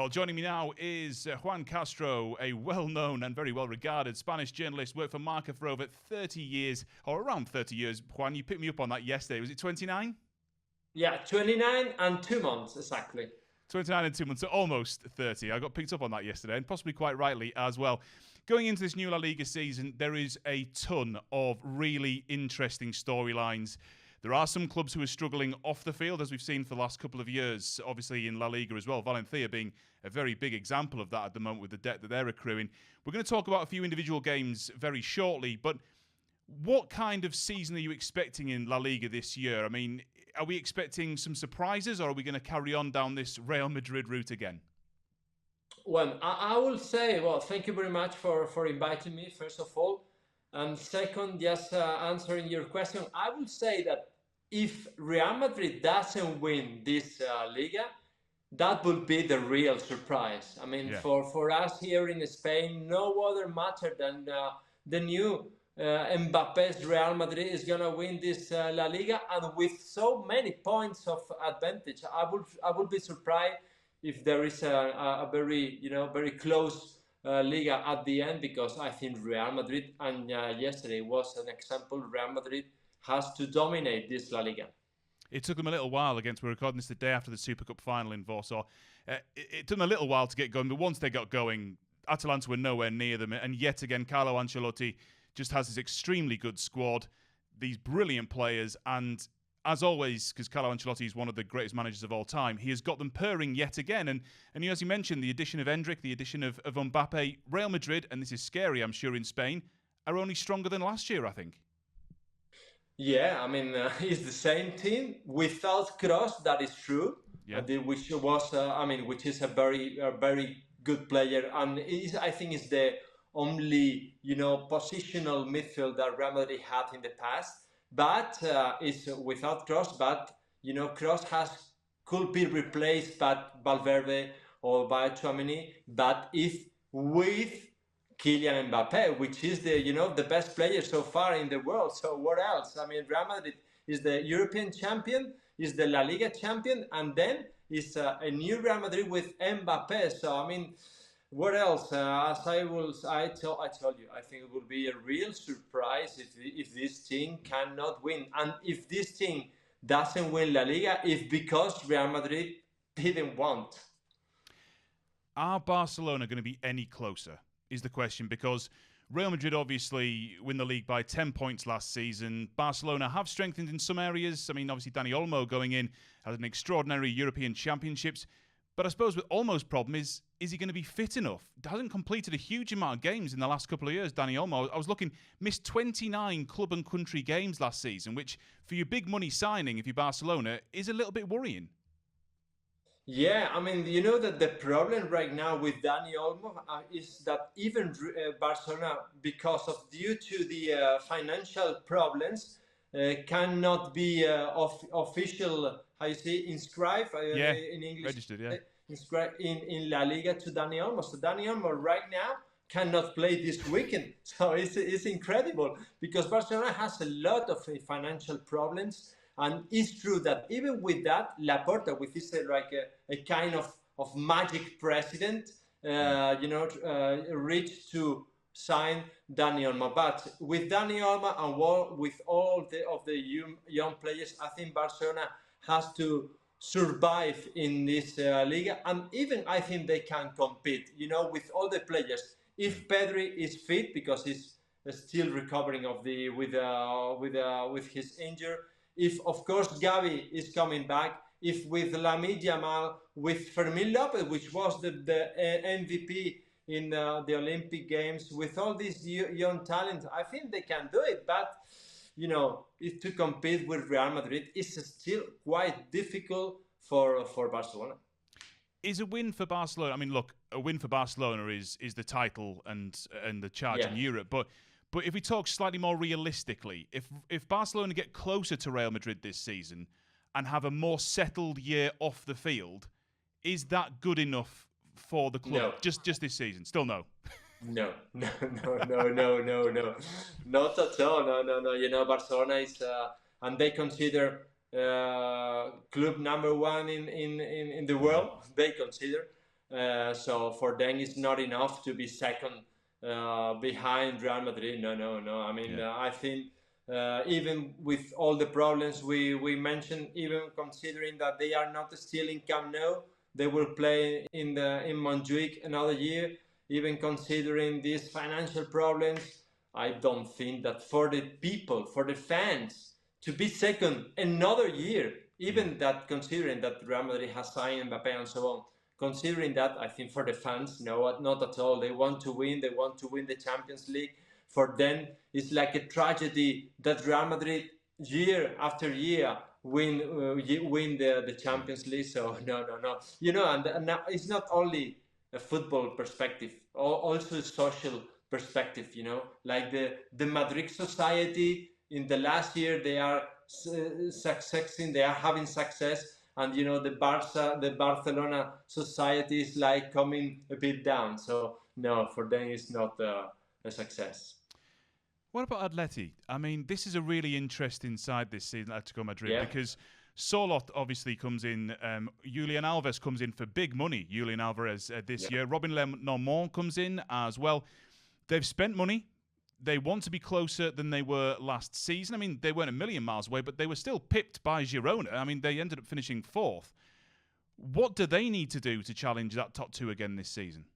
Well, joining me now is Juan Castro, a well-known and very well-regarded Spanish journalist, worked for Marca for over 30 years, or around 30 years. Juan, you picked me up on that yesterday. Was it 29? Yeah, 29 and 2 months, exactly. 29 and 2 months, so almost 30. I got picked up on that yesterday, and possibly quite rightly as well. Going into this new La Liga season, there is a ton of really interesting storylines. There are some clubs who are struggling off the field, as we've seen for the last couple of years, obviously in La Liga as well. Valencia being a very big example of that at the moment with the debt that they're accruing. We're going to talk about a few individual games very shortly, but what kind of season are you expecting in La Liga this year? I mean, are we expecting some surprises, or are we going to carry on down this Real Madrid route again? Well, I will say, well, thank you very much for inviting me, first of all. And second, just answering your question, I will say that if Real Madrid doesn't win this Liga, that would be the real surprise. I mean, Yeah. for us here in Spain, no other matter than the new Mbappe's Real Madrid is gonna win this La Liga, and with so many points of advantage, I would be surprised if there is a very very close Liga at the end, because I think Real Madrid, and yesterday was an example, Real Madrid has to dominate this La Liga. It took them a little while we're recording this the day after the Super Cup final in Warsaw. It took them a little while to get going, but once they got going, Atalanta were nowhere near them. And yet again, Carlo Ancelotti just has this extremely good squad, these brilliant players, and as always, because Carlo Ancelotti is one of the greatest managers of all time, he has got them purring yet again. And as you mentioned, the addition of Endrick, the addition of Mbappe, Real Madrid, and this is scary, I'm sure, in Spain, are only stronger than last year, I think. Yeah, I mean, it's the same team without Cross. That is true. Yeah. Which was, which is a very good player, and I think is the only positional midfield that Real Madrid had in the past. But it's without Cross. But Cross could be replaced by Valverde or by Tchouaméni. But if with Kylian Mbappe, which is the best player so far in the world. So what else? I mean, Real Madrid is the European champion, is the La Liga champion, and then is a new Real Madrid with Mbappe. So I mean, what else? As I told you, I think it will be a real surprise if this team cannot win, and if this team doesn't win La Liga, if because Real Madrid didn't want. Are Barcelona going to be any closer? Is the question, because Real Madrid obviously win the league by 10 points last season. Barcelona have strengthened in some areas. I mean, obviously Dani Olmo going in as an extraordinary European Championships. But I suppose with Olmo's problem is he going to be fit enough? Hasn't completed a huge amount of games in the last couple of years, Dani Olmo. I was looking, missed 29 club and country games last season, which for your big money signing, if you're Barcelona, is a little bit worrying. Yeah, I mean, that the problem right now with Dani Olmo is that even Barcelona, due to the financial problems, cannot be official, how you say, inscribed in English, registered, yeah, inscribed in La Liga to Dani Olmo. So Dani Olmo right now cannot play this weekend. So it's incredible, because Barcelona has a lot of financial problems. And it's true that even with that, Laporta, which is like a kind of magic president, reached to sign Dani Olmo. But with Dani Olmo and with all of the young players, I think Barcelona has to survive in this Liga, and even I think they can compete. With all the players. If Pedri is fit, because he's still recovering with his injury. If, of course, Gavi is coming back, if with Lamine Yamal, with Fermín López, which was the MVP in the Olympic Games, with all these young talents, I think they can do it. But, to compete with Real Madrid is still quite difficult for Barcelona. Is a win for Barcelona, I mean, look, a win for Barcelona is the title and the charge in Europe, but if we talk slightly more realistically, if Barcelona get closer to Real Madrid this season and have a more settled year off the field, is that good enough for the club? No. Just this season? Still no. No. Not at all. No. Barcelona is, and they consider club number one in the world. They consider So for them, it's not enough to be second behind Real Madrid. No. I mean, I think even with all the problems we mentioned, even considering that they are not still in Camp Nou, they will play in Montjuic another year. Even considering these financial problems, I don't think that for the people, for the fans, to be second another year, even that considering that Real Madrid has signed Mbappe and so on, considering that, I think for the fans, no, not at all. They want to win. They want to win the Champions League. For them, it's like a tragedy that Real Madrid year after year win the Champions League. So no. And now it's not only a football perspective, also a social perspective. Like the Madrid society in the last year, they are successing. They are having success, and the Barcelona society is like coming a bit down. So no, for them it's not a success. What about Atleti? I mean, this is a really interesting side this season, Atletico Madrid, because Solot obviously comes in. Julian Alves comes in for big money. Julian Alvarez this year. Robin Lenormand comes in as well. They've spent money. They want to be closer than they were last season. I mean, they weren't a million miles away, but they were still pipped by Girona. I mean, they ended up finishing fourth. What do they need to do to challenge that top two again this season?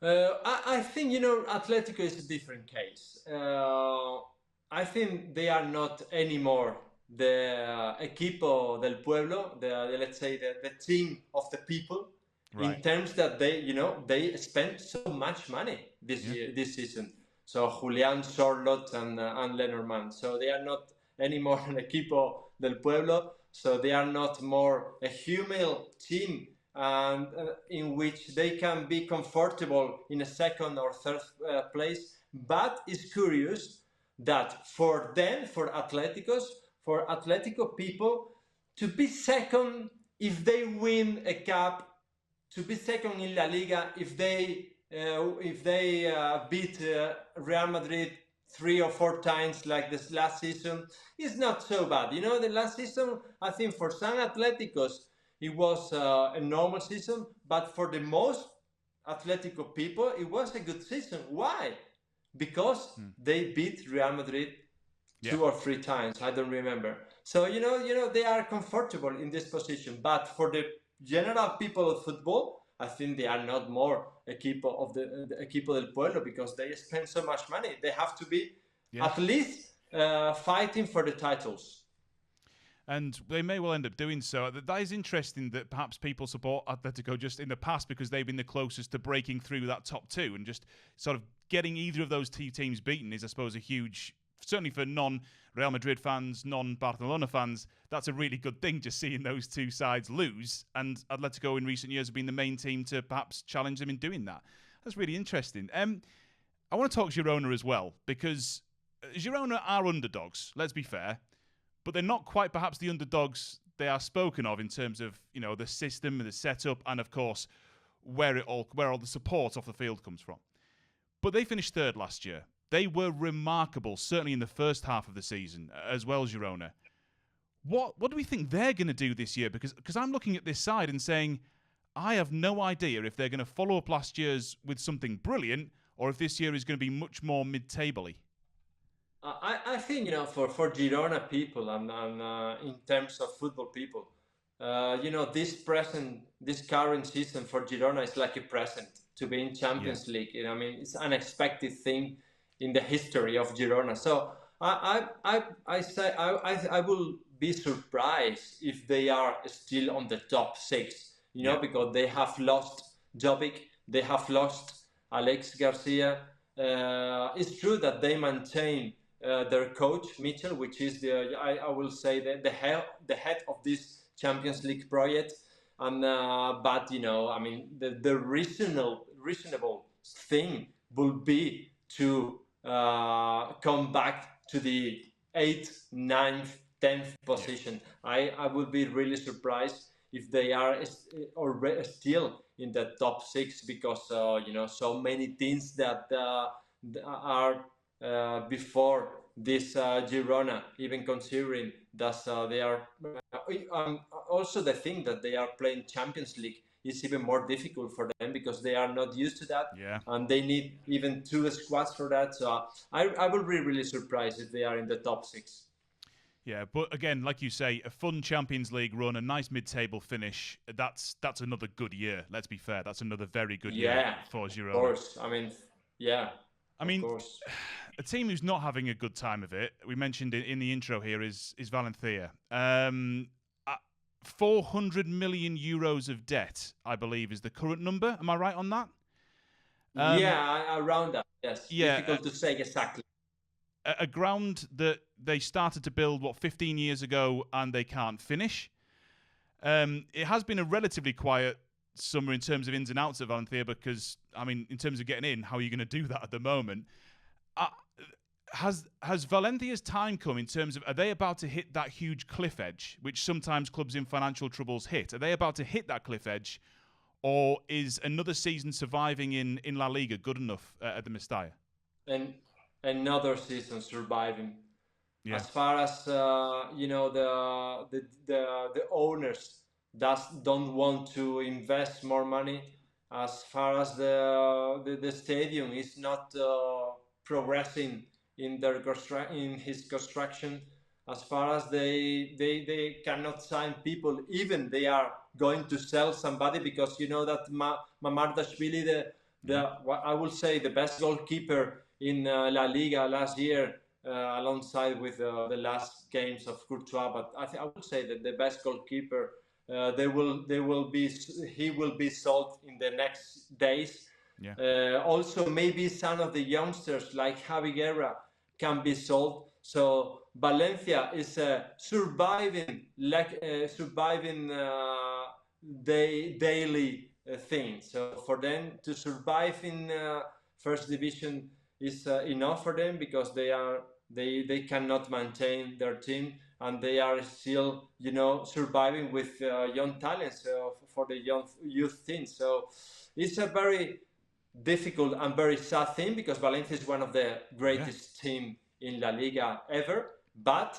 I think, Atletico is a different case. I think they are not anymore the equipo del pueblo, let's say the team of the people, right, in terms that they spent so much money this season. So Julian, Charlotte, and Lenormand. So they are not anymore an equipo del pueblo. So they are not more a human team, and in which they can be comfortable in a second or third place. But it's curious that for them, for Atletico people, to be second if they win a cup, to be second in La Liga if they beat Real Madrid 3 or 4 times like this last season, is not so bad. The last season, I think for some Atleticos, it was a normal season, but for the most Atletico people, it was a good season. Why? Because they beat Real Madrid 2 or 3 times. I don't remember. So they are comfortable in this position. But for the general people of football, I think they are not more equipo del pueblo, because they spend so much money. They have to be at least fighting for the titles. And they may well end up doing so. That is interesting that perhaps people support Atletico just in the past because they've been the closest to breaking through that top two, and just sort of getting either of those two teams beaten is, I suppose, a huge, certainly for non-Real Madrid fans, non-Barcelona fans, that's a really good thing, just seeing those two sides lose. And Atletico in recent years have been the main team to perhaps challenge them in doing that. That's really interesting. I want to talk Girona as well, because Girona are underdogs, let's be fair. But they're not quite perhaps the underdogs they are spoken of in terms of, the system, the setup, and of course where all the support off the field comes from. But they finished third last year. They were remarkable, certainly in the first half of the season, as well as Girona. What do we think they're going to do this year? Because I'm looking at this side and saying, I have no idea if they're going to follow up last year's with something brilliant, or if this year is going to be much more mid-table-y. I think, for Girona people and in terms of football people, this current season for Girona is like a present to be in Champions League. It's an unexpected thing in the history of Girona. So I say I will be surprised if they are still on the top 6. Because they have lost Jovic, they have lost Alex Garcia. It's true that they maintain their coach Mitchell, which is I will say the head of this Champions League project, and but the reasonable thing would be to come back to the 8th, 9th, 10th position. I would be really surprised if they are already still in the top 6, because so many teams that are before this Girona, even considering that they are also the thing that they are playing Champions League it's even more difficult for them because they are not used to that, Yeah. and they need even 2 squads for that. So I will be really surprised if they are in the top 6. Yeah, but again, like you say, a fun Champions League run, a nice mid-table finish. That's another good year. Let's be fair. That's another very good year Yeah, for of Girona. course. I mean, yeah, I of mean, course. a team who's not having a good time of it, we mentioned in the intro here, is Valencia. 400 million euros of debt, I believe, is the current number. Am I right on that? Yeah, around that. Yes, Yeah, difficult to say exactly. a ground that they started to build, 15 years ago, and they can't finish. It has been a relatively quiet summer in terms of ins and outs of Valencia because, I mean, in terms of getting in, how are you going to do that at the moment? Has Valencia's time come in terms of, are they about to hit that huge cliff edge, which sometimes clubs in financial troubles hit? Are they about to hit that cliff edge, or is another season surviving in La Liga good enough at the Mestalla? And another season surviving. Yeah. As far as the owners don't want to invest more money, as far as the stadium is not progressing in his construction, as far as they cannot sign people, even they are going to sell somebody, because you know that Mamardashvili, I will say the best goalkeeper in La Liga last year, alongside with the last games of Courtois, but I would say that the best goalkeeper, he will be sold in the next days. Yeah. Also, maybe some of the youngsters like Javi Guerra can be sold. So Valencia is surviving daily thing. So for them to survive in first division is enough for them, because they cannot maintain their team, and they are still surviving with young talents for the young youth team. So it's a very difficult and very sad thing, because Valencia is one of the greatest team in La Liga ever, but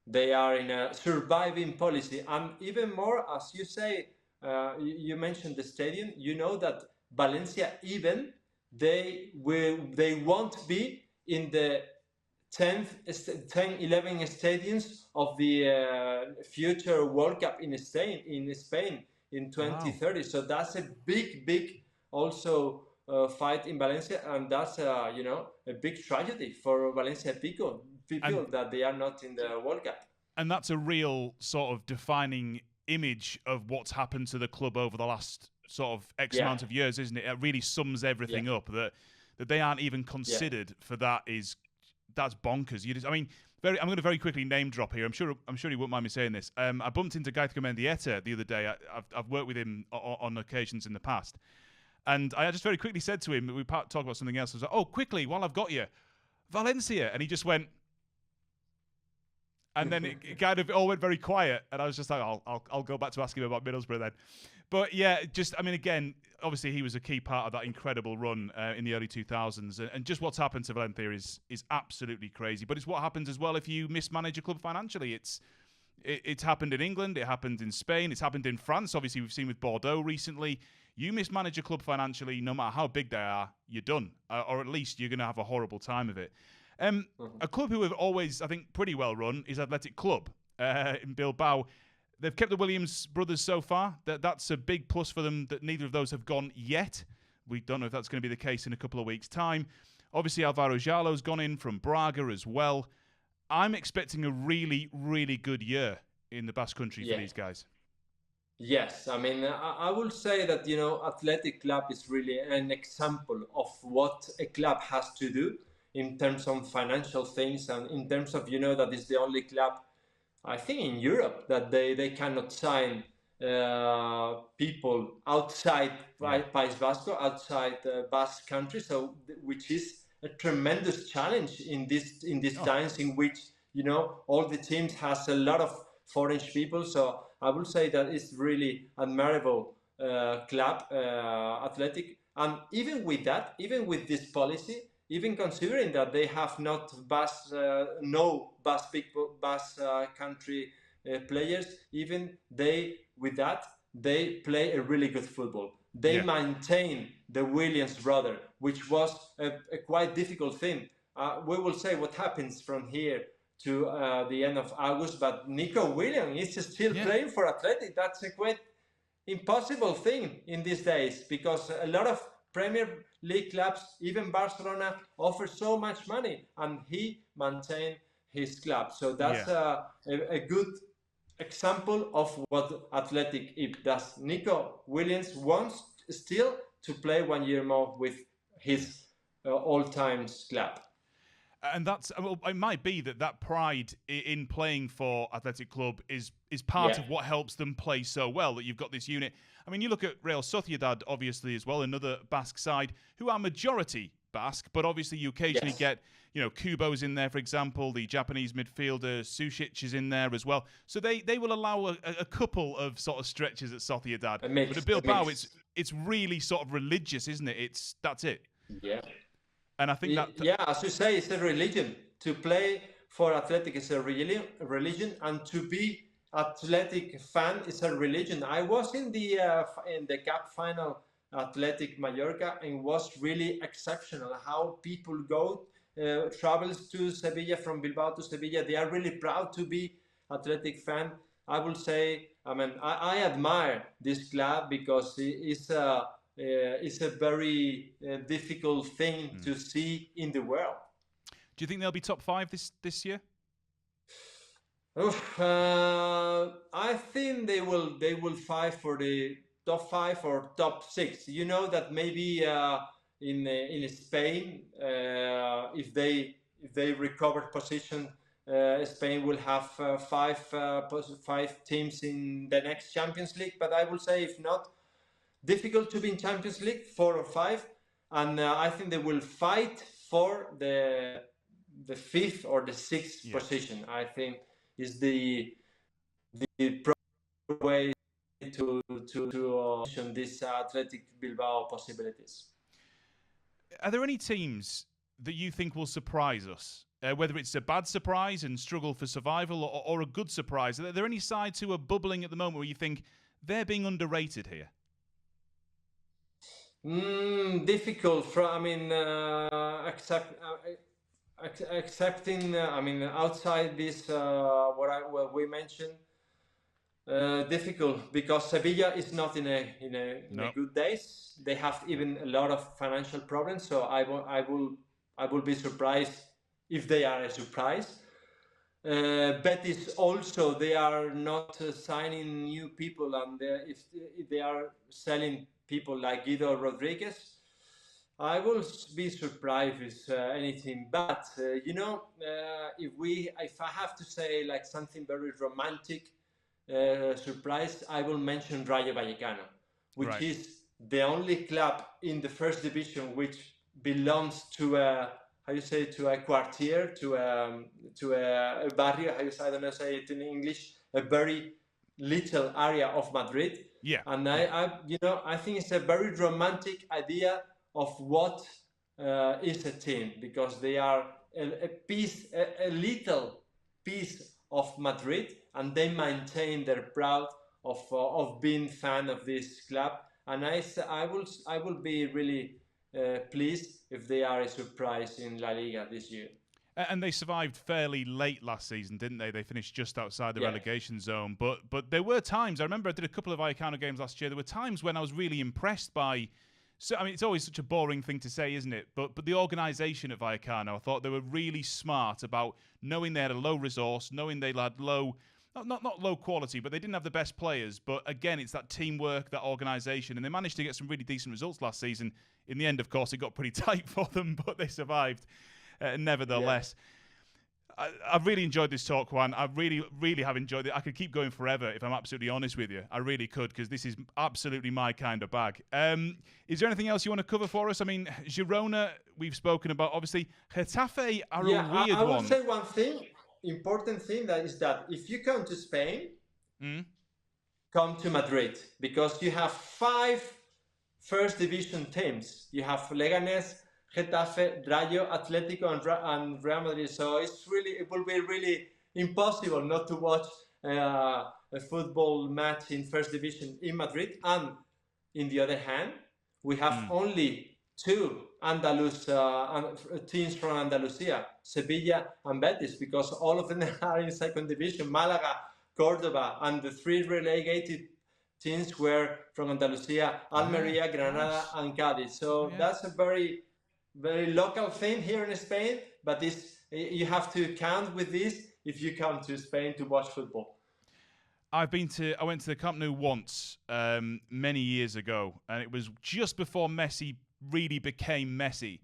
they are in a surviving policy. And even more, as you say, you mentioned the stadium. You know that Valencia, even they won't be in the 10, 11 stadiums of the future World Cup in Spain in 2030. Wow. So that's a big also fight in Valencia, and that's a big tragedy for Valencia people that they are not in the World Cup. And that's a real sort of defining image of what's happened to the club over the last sort of X amount of years, isn't it? It really sums everything up. That they aren't even considered for that that's bonkers. I'm going to very quickly name drop here. I'm sure he won't mind me saying this. I bumped into Gaizka Mendieta the other day. I've worked with him on occasions in the past, and I just very quickly said to him, we talked about something else. I was like, "Oh, quickly, while I've got you, Valencia," and he just went. And then it kind of all went very quiet, and I was just like, I'll go back to asking him about Middlesbrough then. But yeah, again, obviously he was a key part of that incredible run in the early 2000s, and just what's happened to Valencia is absolutely crazy. But it's what happens as well if you mismanage a club financially. It's happened in England, it happened in Spain, it's happened in France. Obviously, we've seen with Bordeaux recently. You mismanage a club financially, no matter how big they are, you're done, or at least you're going to have a horrible time of it. A club who have always, I think, pretty well run is Athletic Club in Bilbao. They've kept the Williams brothers so far. That's a big plus for them that neither of those have gone yet. We don't know if that's going to be the case in a couple of weeks' time. Obviously, Alvaro Jalo's gone in from Braga as well. I'm expecting a really, really good year in the Basque Country for these guys. Yes, I mean, I will say that, Athletic Club is really an example of what a club has to do in terms of financial things, and in terms of, that is the only club, I think, in Europe that they cannot sign people outside País Vasco, outside Basque Country. So, which is a tremendous challenge in these times in which all the teams has a lot of foreign people. So I would say that it's really admirable club, Athletic, and even with this policy. Even considering that they have not no Basque Country players, even with that, they play a really good football. They maintain the Williams brother, which was a quite difficult thing. We will say what happens from here to the end of August, but Nico Williams is still playing for Athletic. That's a quite impossible thing in these days, because a lot of Premier League clubs, even Barcelona, offer so much money, and he maintained his club. So that's a good example of what Athletic does. Nico Williams wants still to play 1 year more with his all-time club. And it might be that pride in playing for Athletic Club is part of what helps them play so well, that you've got this unit. I mean, you look at Real Sociedad, obviously, as well, another Basque side, who are majority Basque, but obviously you occasionally get, Kubo's in there, for example, the Japanese midfielder, Sušić is in there as well. So they will allow a couple of sort of stretches at Sociedad. But at Bilbao, it's really sort of religious, isn't it? That's it. Yeah. And I think that... as you say, it's a religion. To play for Athletic is a religion, and to be Athletic fan is a religion. I was in the cup final, Athletic Mallorca, and was really exceptional how people travels to Sevilla, from Bilbao to Sevilla. They are really proud to be Athletic fan. I will say, I admire this club because it's a very difficult thing to see in the world. Do you think they'll be top 5 this year? I think they will fight for the top 5 or top 6. You know that maybe in Spain, if they recover position, Spain will have 5 teams in the next Champions League. But I will say, if not, difficult to be in Champions League, 4 or 5, and I think they will fight for the 5th or the 6th position. I think is the proper way to these Athletic Bilbao possibilities. Are there any teams that you think will surprise us? Whether it's a bad surprise and struggle for survival, or a good surprise? Are there any sides who are bubbling at the moment where you think they're being underrated here? Difficult. Accepting. Outside this, what we mentioned, difficult, because Sevilla is not in a good days. They have even a lot of financial problems. So I will be surprised if they are a surprise. Betis also, they are not signing new people, and if they are selling people like Guido Rodriguez, I will be surprised with anything. But if I have to say like something very romantic surprise, I will mention Rayo Vallecano, which is the only club in the first division which belongs to a quartier, to a barrio. I don't know, say it in English. A very little area of Madrid. Yeah. And I think it's a very romantic idea of what is a team, because they are a little piece of Madrid, and they maintain their proud of being fan of this club. And I will be really pleased if they are a surprise in La Liga this year. And they survived fairly late last season, didn't they? They finished just outside the relegation zone. But there were times, I remember I did a couple of Vallecano games last year, there were times when I was really impressed by... So, it's always such a boring thing to say, isn't it? But the organisation at Vallecano, I thought they were really smart about knowing they had a low resource, knowing they had low... Not low quality, but they didn't have the best players. But again, it's that teamwork, that organisation. And they managed to get some really decent results last season. In the end, of course, it got pretty tight for them, but they survived nevertheless. Yeah. I've really enjoyed this talk, Juan. I really, really have enjoyed it. I could keep going forever if I'm absolutely honest with you. I really could, because this is absolutely my kind of bag. Is there anything else you want to cover for us? Girona, we've spoken about. Obviously, Getafe are a weird one. I will say one thing. Important thing is that if you come to Spain, come to Madrid, because you have 5 first division teams. You have Leganés, Getafe, Rayo, Atletico, and Real Madrid. So it will be really impossible not to watch a football match in first division in Madrid, and in the other hand, we have only two Andalus teams from Andalusia, Sevilla and Betis, because all of them are in second division, Malaga, Cordoba, and the three relegated teams were from Andalusia, Almeria, Granada, and Cádiz. So that's a very, very local thing here in Spain, but you have to count with this if you come to Spain to watch football. I went to the Camp Nou once, many years ago, and it was just before Messi really became Messi.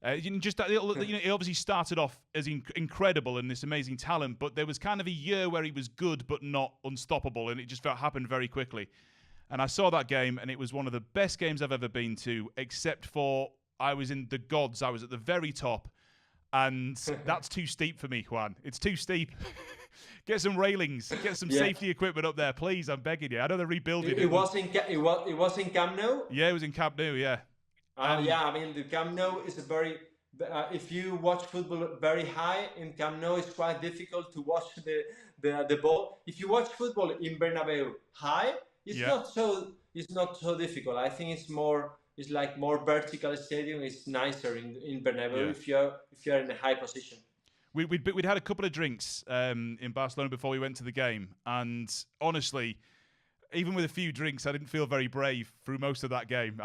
He obviously started off as incredible and this amazing talent, but there was kind of a year where he was good but not unstoppable, and it just happened very quickly. And I saw that game, and it was one of the best games I've ever been to, except for I was in the gods. I was at the very top, and that's too steep for me, Juan. It's too steep. Get some railings, get some safety equipment up there, please. I'm begging you. I know they're rebuilding. It was in Camp Nou. Yeah, it was in Camp Nou. Yeah. I mean, the Camp Nou is a very. If you watch football very high in Camp Nou, it's quite difficult to watch the ball. If you watch football in Bernabeu high, it's not so difficult. I think it's like more vertical stadium. It's nicer in Bernabeu if you're in a high position. We'd had a couple of drinks in Barcelona before we went to the game, and honestly, even with a few drinks, I didn't feel very brave through most of that game.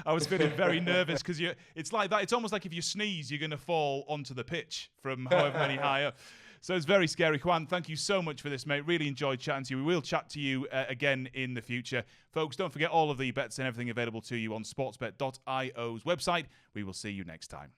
I was feeling very nervous because it's like that. It's almost like if you sneeze, you're going to fall onto the pitch from however many high up. So it's very scary. Juan, thank you so much for this, mate. Really enjoyed chatting to you. We will chat to you again in the future. Folks, don't forget all of the bets and everything available to you on sportsbet.io's website. We will see you next time.